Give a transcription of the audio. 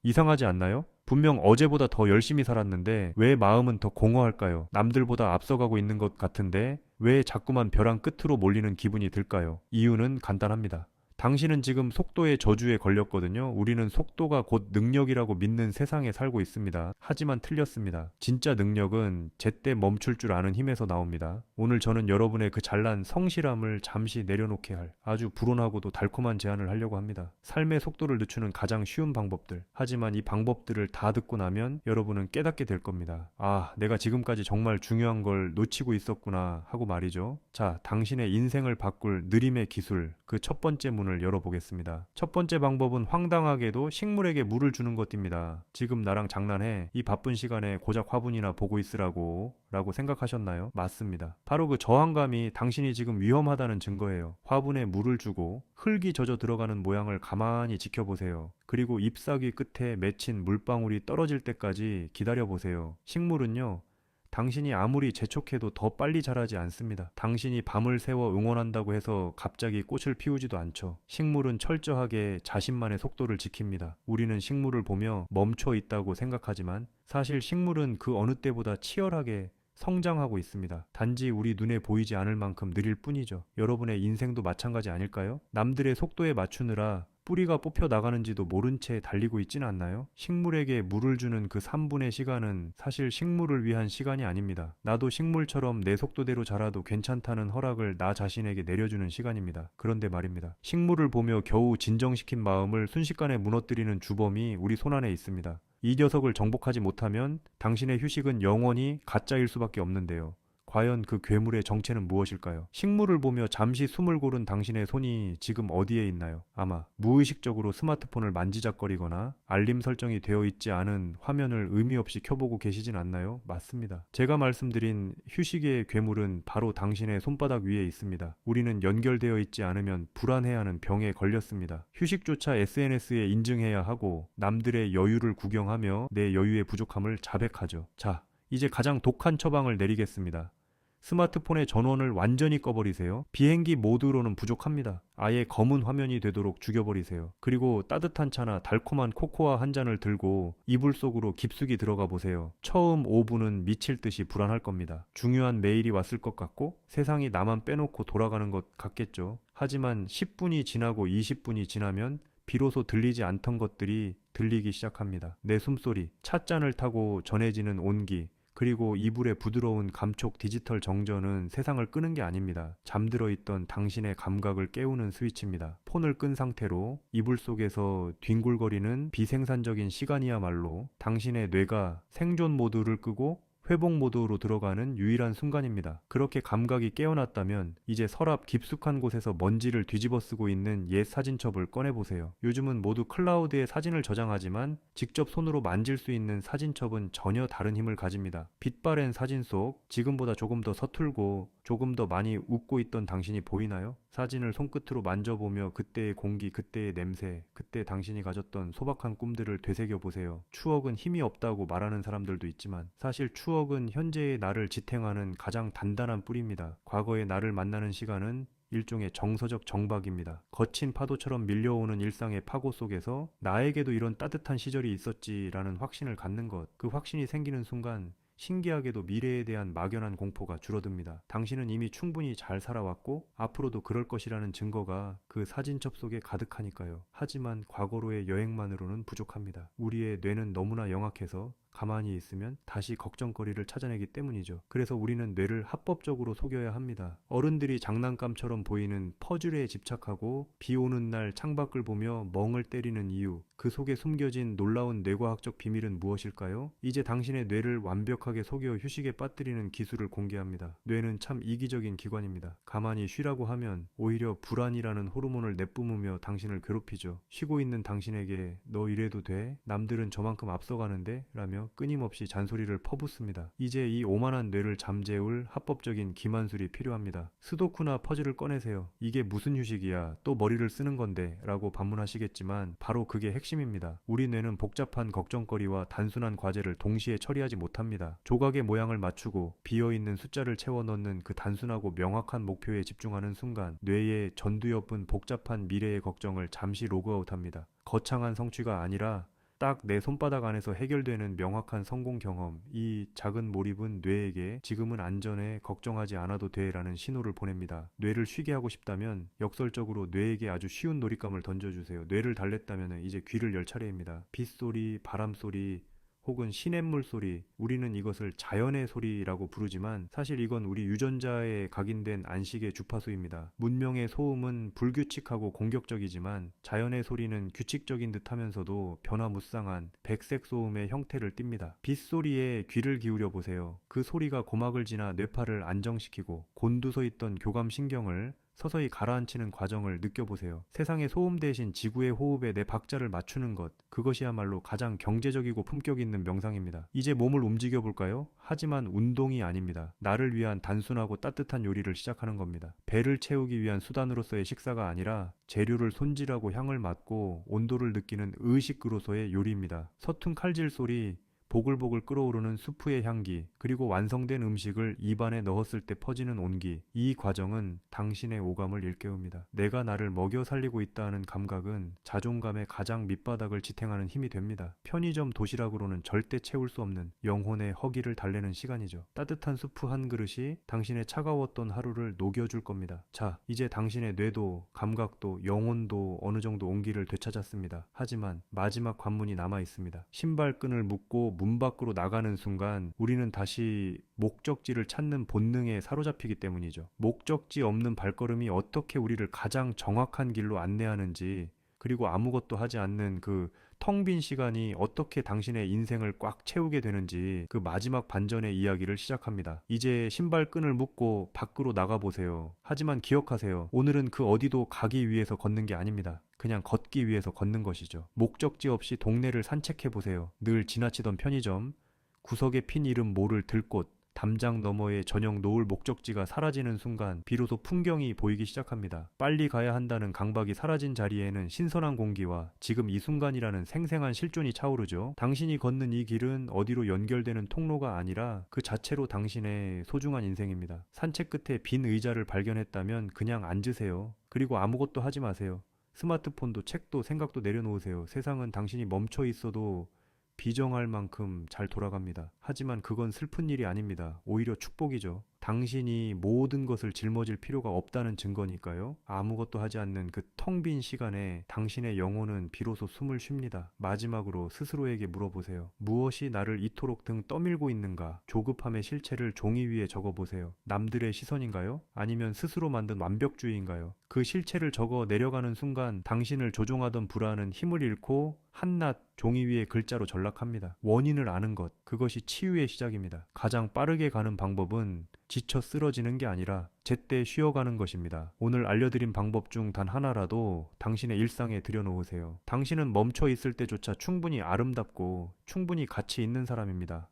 이상하지 않나요? 분명 어제보다 더 열심히 살았는데 왜 마음은 더 공허할까요? 남들보다 앞서가고 있는 것 같은데 왜 자꾸만 벼랑 끝으로 몰리는 기분이 들까요? 이유는 간단합니다. 당신은 지금 속도의 저주에 걸렸거든요. 우리는 속도가 곧 능력이라고 믿는 세상에 살고 있습니다. 하지만 틀렸습니다. 진짜 능력은 제때 멈출 줄 아는 힘에서 나옵니다. 오늘 저는 여러분의 그 잘난 성실함을 잠시 내려놓게 할 아주 불온하고도 달콤한 제안을 하려고 합니다. 삶의 속도를 늦추는 가장 쉬운 방법들. 하지만 이 방법들을 다 듣고 나면 여러분은 깨닫게 될 겁니다. 아, 내가 지금까지 정말 중요한 걸 놓치고 있었구나 하고 말이죠. 자, 당신의 인생을 바꿀 느림의 기술, 그 첫 번째 문을 열어보겠습니다. 첫 번째 방법은 황당하게도 식물에게 물을 주는 것입니다. 지금 나랑 장난해? 이 바쁜 시간에 고작 화분이나 보고 있으라고 라고 생각하셨나요? 맞습니다. 바로 그 저항감이 당신이 지금 위험하다는 증거예요. 화분에 물을 주고 흙이 젖어 들어가는 모양을 가만히 지켜보세요. 그리고 잎사귀 끝에 맺힌 물방울이 떨어질 때까지 기다려보세요. 식물은요, 당신이 아무리 재촉해도 더 빨리 자라지 않습니다. 당신이 밤을 새워 응원한다고 해서 갑자기 꽃을 피우지도 않죠. 식물은 철저하게 자신만의 속도를 지킵니다. 우리는 식물을 보며 멈춰 있다고 생각하지만 사실 식물은 그 어느 때보다 치열하게 성장하고 있습니다. 단지 우리 눈에 보이지 않을 만큼 느릴 뿐이죠. 여러분의 인생도 마찬가지 아닐까요? 남들의 속도에 맞추느라 뿌리가 뽑혀 나가는지도 모른 채 달리고 있진 않나요? 식물에게 물을 주는 그 3분의 시간은 사실 식물을 위한 시간이 아닙니다. 나도 식물처럼 내 속도대로 자라도 괜찮다는 허락을 나 자신에게 내려주는 시간입니다. 그런데 말입니다. 식물을 보며 겨우 진정시킨 마음을 순식간에 무너뜨리는 주범이 우리 손안에 있습니다. 이 녀석을 정복하지 못하면 당신의 휴식은 영원히 가짜일 수밖에 없는데요. 과연 그 괴물의 정체는 무엇일까요? 식물을 보며 잠시 숨을 고른 당신의 손이 지금 어디에 있나요? 아마 무의식적으로 스마트폰을 만지작거리거나 알림 설정이 되어 있지 않은 화면을 의미 없이 켜보고 계시진 않나요? 맞습니다. 제가 말씀드린 휴식의 괴물은 바로 당신의 손바닥 위에 있습니다. 우리는 연결되어 있지 않으면 불안해하는 병에 걸렸습니다. 휴식조차 SNS에 인증해야 하고 남들의 여유를 구경하며 내 여유의 부족함을 자백하죠. 자, 이제 가장 독한 처방을 내리겠습니다. 스마트폰의 전원을 완전히 꺼버리세요. 비행기 모드로는 부족합니다. 아예 검은 화면이 되도록 죽여버리세요. 그리고 따뜻한 차나 달콤한 코코아 한 잔을 들고 이불 속으로 깊숙이 들어가 보세요. 처음 5분은 미칠 듯이 불안할 겁니다. 중요한 메일이 왔을 것 같고 세상이 나만 빼놓고 돌아가는 것 같겠죠. 하지만 10분이 지나고 20분이 지나면 비로소 들리지 않던 것들이 들리기 시작합니다. 내 숨소리, 찻잔을 타고 전해지는 온기, 그리고 이불의 부드러운 감촉 디지털 정전은 세상을 끄는 게 아닙니다. 잠들어 있던 당신의 감각을 깨우는 스위치입니다. 폰을 끈 상태로 이불 속에서 뒹굴거리는 비생산적인 시간이야말로 당신의 뇌가 생존 모드를 끄고 회복 모드로 들어가는 유일한 순간입니다. 그렇게 감각이 깨어났다면 이제 서랍 깊숙한 곳에서 먼지를 뒤집어 쓰고 있는 옛 사진첩을 꺼내보세요. 요즘은 모두 클라우드에 사진을 저장하지만 직접 손으로 만질 수 있는 사진첩은 전혀 다른 힘을 가집니다. 빛바랜 사진 속 지금보다 조금 더 서툴고 조금 더 많이 웃고 있던 당신이 보이나요? 사진을 손끝으로 만져보며 그때의 공기, 그때의 냄새, 그때 당신이 가졌던 소박한 꿈들을 되새겨보세요. 추억은 힘이 없다고 말하는 사람들도 있지만 사실 추억은 현재의 나를 지탱하는 가장 단단한 뿌리입니다. 과거의 나를 만나는 시간은 일종의 정서적 정박입니다. 거친 파도처럼 밀려오는 일상의 파고 속에서 나에게도 이런 따뜻한 시절이 있었지라는 확신을 갖는 것. 그 확신이 생기는 순간 신기하게도 미래에 대한 막연한 공포가 줄어듭니다. 당신은 이미 충분히 잘 살아왔고 앞으로도 그럴 것이라는 증거가 그 사진첩 속에 가득하니까요. 하지만 과거로의 여행만으로는 부족합니다. 우리의 뇌는 너무나 영악해서 가만히 있으면 다시 걱정거리를 찾아내기 때문이죠. 그래서 우리는 뇌를 합법적으로 속여야 합니다. 어른들이 장난감처럼 보이는 퍼즐에 집착하고 비 오는 날 창밖을 보며 멍을 때리는 이유, 그 속에 숨겨진 놀라운 뇌과학적 비밀은 무엇일까요? 이제 당신의 뇌를 완벽하게 속여 휴식에 빠뜨리는 기술을 공개합니다. 뇌는 참 이기적인 기관입니다. 가만히 쉬라고 하면 오히려 불안이라는 호르몬을 내뿜으며 당신을 괴롭히죠. 쉬고 있는 당신에게 너 이래도 돼? 남들은 저만큼 앞서가는데? 라며 끊임없이 잔소리를 퍼붓습니다. 이제 이 오만한 뇌를 잠재울 합법적인 기만술이 필요합니다. 스도쿠나 퍼즐을 꺼내세요. 이게 무슨 휴식이야? 또 머리를 쓰는 건데? 라고 반문하시겠지만 바로 그게 핵심입니다. 우리 뇌는 복잡한 걱정거리와 단순한 과제를 동시에 처리하지 못합니다. 조각의 모양을 맞추고 비어있는 숫자를 채워 넣는 그 단순하고 명확한 목표에 집중하는 순간 뇌의 전두엽은 복잡한 미래의 걱정을 잠시 로그아웃합니다. 거창한 성취가 아니라 딱 내 손바닥 안에서 해결되는 명확한 성공 경험, 이 작은 몰입은 뇌에게 지금은 안전해, 걱정하지 않아도 돼라는 신호를 보냅니다. 뇌를 쉬게 하고 싶다면 역설적으로 뇌에게 아주 쉬운 놀잇감을 던져주세요. 뇌를 달랬다면 이제 귀를 열 차례입니다. 빗소리, 바람소리, 혹은 시냇물 소리, 우리는 이것을 자연의 소리라고 부르지만 사실 이건 우리 유전자에 각인된 안식의 주파수입니다. 문명의 소음은 불규칙하고 공격적이지만 자연의 소리는 규칙적인 듯 하면서도 변화무쌍한 백색 소음의 형태를 띱니다. 빗소리에 귀를 기울여 보세요. 그 소리가 고막을 지나 뇌파를 안정시키고 곤두서 있던 교감신경을 서서히 가라앉히는 과정을 느껴보세요. 세상의 소음 대신 지구의 호흡에 내 박자를 맞추는 것, 그것이야말로 가장 경제적이고 품격 있는 명상입니다. 이제 몸을 움직여 볼까요? 하지만 운동이 아닙니다. 나를 위한 단순하고 따뜻한 요리를 시작하는 겁니다. 배를 채우기 위한 수단으로서의 식사가 아니라 재료를 손질하고 향을 맡고 온도를 느끼는 의식으로서의 요리입니다. 서툰 칼질 소리, 보글보글 끓어오르는 수프의 향기, 그리고 완성된 음식을 입안에 넣었을 때 퍼지는 온기, 이 과정은 당신의 오감을 일깨웁니다. 내가 나를 먹여 살리고 있다는 감각은 자존감의 가장 밑바닥을 지탱하는 힘이 됩니다. 편의점 도시락으로는 절대 채울 수 없는 영혼의 허기를 달래는 시간이죠. 따뜻한 수프 한 그릇이 당신의 차가웠던 하루를 녹여줄 겁니다. 자, 이제 당신의 뇌도 감각도 영혼도 어느 정도 온기를 되찾았습니다. 하지만 마지막 관문이 남아 있습니다. 신발끈을 묶고 문 밖으로 나가는 순간 우리는 다시 목적지를 찾는 본능에 사로잡히기 때문이죠. 목적지 없는 발걸음이 어떻게 우리를 가장 정확한 길로 안내하는지, 그리고 아무것도 하지 않는 그 텅 빈 시간이 어떻게 당신의 인생을 꽉 채우게 되는지, 그 마지막 반전의 이야기를 시작합니다. 이제 신발끈을 묶고 밖으로 나가보세요. 하지만 기억하세요. 오늘은 그 어디도 가기 위해서 걷는 게 아닙니다. 그냥 걷기 위해서 걷는 것이죠. 목적지 없이 동네를 산책해보세요. 늘 지나치던 편의점, 구석에 핀 이름 모를 들꽃, 담장 너머의 저녁 노을 목적지가 사라지는 순간 비로소 풍경이 보이기 시작합니다. 빨리 가야 한다는 강박이 사라진 자리에는 신선한 공기와 지금 이 순간이라는 생생한 실존이 차오르죠. 당신이 걷는 이 길은 어디로 연결되는 통로가 아니라 그 자체로 당신의 소중한 인생입니다. 산책 끝에 빈 의자를 발견했다면 그냥 앉으세요. 그리고 아무것도 하지 마세요. 스마트폰도 책도 생각도 내려놓으세요. 세상은 당신이 멈춰 있어도 비정할 만큼 잘 돌아갑니다. 하지만 그건 슬픈 일이 아닙니다. 오히려 축복이죠. 당신이 모든 것을 짊어질 필요가 없다는 증거니까요. 아무것도 하지 않는 그 텅 빈 시간에 당신의 영혼은 비로소 숨을 쉽니다. 마지막으로 스스로에게 물어보세요. 무엇이 나를 이토록 등 떠밀고 있는가? 조급함의 실체를 종이 위에 적어보세요. 남들의 시선인가요? 아니면 스스로 만든 완벽주의인가요? 그 실체를 적어 내려가는 순간 당신을 조종하던 불안은 힘을 잃고 한낱 종이 위에 글자로 전락합니다. 원인을 아는 것, 그것이 치유의 시작입니다. 가장 빠르게 가는 방법은 지쳐 쓰러지는 게 아니라 제때 쉬어가는 것입니다. 오늘 알려드린 방법 중 단 하나라도 당신의 일상에 들여놓으세요. 당신은 멈춰 있을 때조차 충분히 아름답고 충분히 가치 있는 사람입니다.